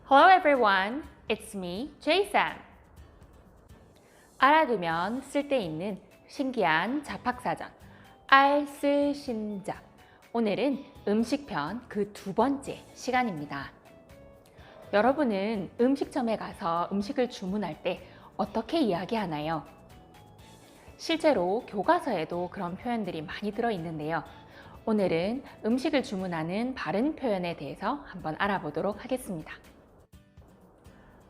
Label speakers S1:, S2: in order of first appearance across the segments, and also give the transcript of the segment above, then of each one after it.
S1: Hello everyone, it's me, J-Sam. 알아두면 쓸데있는 신기한 잡학사전, 알쓸신잡. 오늘은 음식편 그 두 번째 시간입니다. 여러분은 음식점에 가서 음식을 주문할 때 어떻게 이야기하나요? 실제로 교과서에도 그런 표현들이 많이 들어있는데요. 오늘은 음식을 주문하는 바른 표현에 대해서 한번 알아보도록 하겠습니다.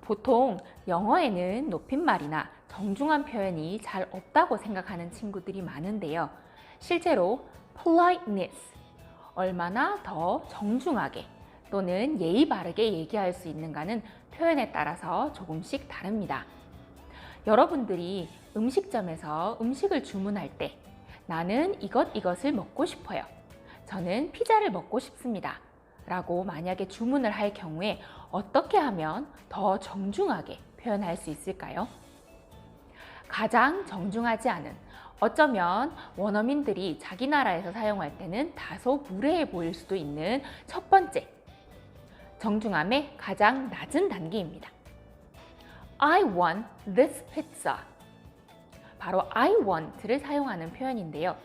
S1: 보통 영어에는 높임말이나 정중한 표현이 잘 없다고 생각하는 친구들이 많은데요. 실제로 politeness, 얼마나 더 정중하게 또는 예의 바르게 얘기할 수 있는가는 표현에 따라서 조금씩 다릅니다. 여러분들이 음식점에서 음식을 주문할 때 나는 이것을 먹고 싶어요. 저는 피자를 먹고 싶습니다. 라고 만약에 주문을 할 경우에 어떻게 하면 더 정중하게 표현할 수 있을까요? 가장 정중하지 않은, 어쩌면 원어민들이 자기 나라에서 사용할 때는 다소 무례해 보일 수도 있는 첫 번째, 정중함의 가장 낮은 단계입니다. I want this pizza. 바로 I want를 사용하는 표현인데요.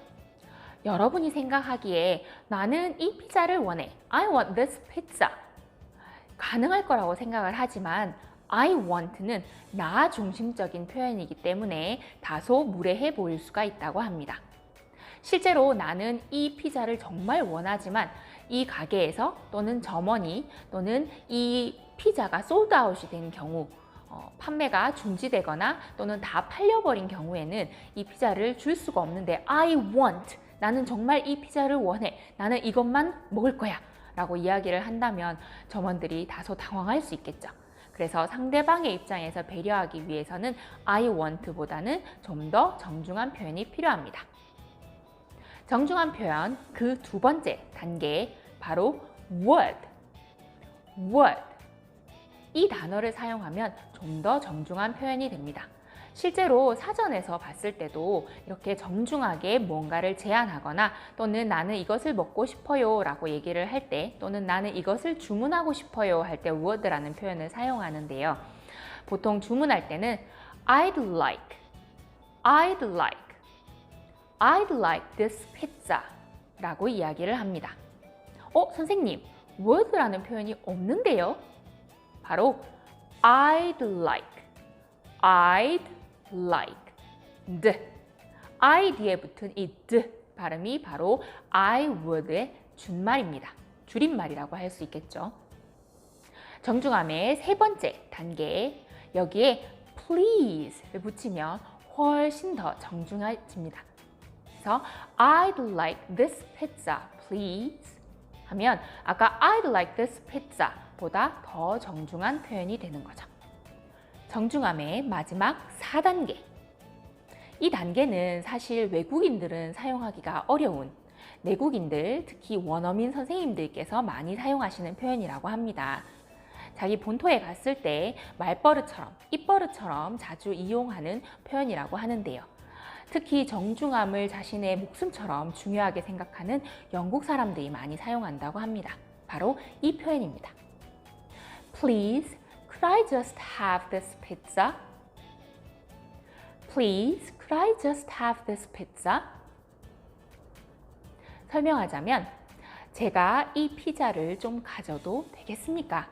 S1: 여러분이 생각하기에 나는 이 피자를 원해. I want this pizza. 가능할 거라고 생각을 하지만 I want는 나 중심적인 표현이기 때문에 다소 무례해 보일 수가 있다고 합니다. 실제로 나는 이 피자를 정말 원하지만 이 가게에서 또는 점원이 또는 이 피자가 솔드아웃이 된 경우 판매가 중지되거나 또는 다 팔려버린 경우에는 이 피자를 줄 수가 없는데 I want, 나는 정말 이 피자를 원해, 나는 이것만 먹을 거야 라고 이야기를 한다면 점원들이 다소 당황할 수 있겠죠. 그래서 상대방의 입장에서 배려하기 위해서는 I want 보다는 좀 더 정중한 표현이 필요합니다. 정중한 표현 그 두 번째 단계 바로 would. 이 단어를 사용하면 좀 더 정중한 표현이 됩니다. 실제로 사전에서 봤을 때도 이렇게 정중하게 뭔가를 제안하거나 또는 나는 이것을 먹고 싶어요 라고 얘기를 할 때 또는 나는 이것을 주문하고 싶어요 할 때 would라는 표현을 사용하는데요. 보통 주문할 때는 I'd like this pizza 라고 이야기를 합니다. 선생님, would라는 표현이 없는데요? 바로 I'd like. I 뒤에 붙은 이 d 발음이 바로 I would의 준말입니다. 줄임말이라고 할 수 있겠죠. 정중함의 세 번째 단계, 여기에 please를 붙이면 훨씬 더 정중해집니다. 그래서 I'd like this pizza, please 하면 아까 I'd like this pizza 보다 더 정중한 표현이 되는 거죠. 정중함의 마지막 4단계. 이 단계는 사실 외국인들은 사용하기가 어려운 내국인들, 특히 원어민 선생님들께서 많이 사용하시는 표현이라고 합니다. 자기 본토에 갔을 때 말버릇처럼, 입버릇처럼 자주 이용하는 표현이라고 하는데요. 특히 정중함을 자신의 목숨처럼 중요하게 생각하는 영국 사람들이 많이 사용한다고 합니다. 바로 이 표현입니다. Please, could I just have this pizza? Please, could I just have this pizza? 설명하자면 제가 이 피자를 좀 가져도 되겠습니까?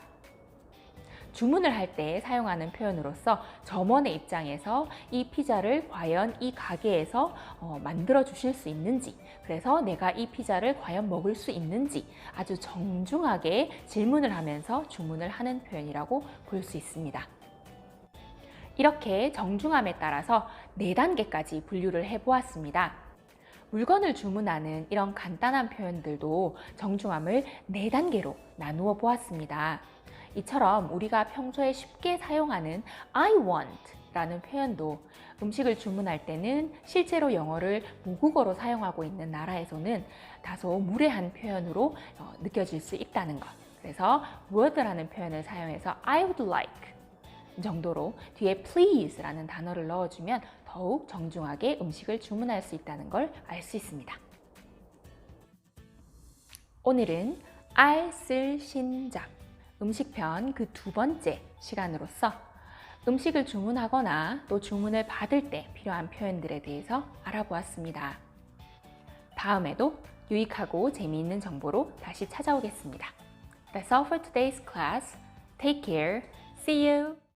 S1: 주문을 할 때 사용하는 표현으로서 점원의 입장에서 이 피자를 과연 이 가게에서 만들어 주실 수 있는지, 그래서 내가 이 피자를 과연 먹을 수 있는지 아주 정중하게 질문을 하면서 주문을 하는 표현이라고 볼 수 있습니다. 이렇게 정중함에 따라서 4단계까지 분류를 해보았습니다. 물건을 주문하는 이런 간단한 표현들도 정중함을 4단계로 나누어 보았습니다. 이처럼 우리가 평소에 쉽게 사용하는 I want 라는 표현도 음식을 주문할 때는 실제로 영어를 모국어로 사용하고 있는 나라에서는 다소 무례한 표현으로 느껴질 수 있다는 것. 그래서 would라는 표현을 사용해서 I would like 정도로 뒤에 please 라는 단어를 넣어주면 더욱 정중하게 음식을 주문할 수 있다는 걸 알 수 있습니다. 오늘은 알쓸신잡 음식편 그 두 번째 시간으로서 음식을 주문하거나 또 주문을 받을 때 필요한 표현들에 대해서 알아보았습니다. 다음에도 유익하고 재미있는 정보로 다시 찾아오겠습니다. That's all for today's class. Take care. See you.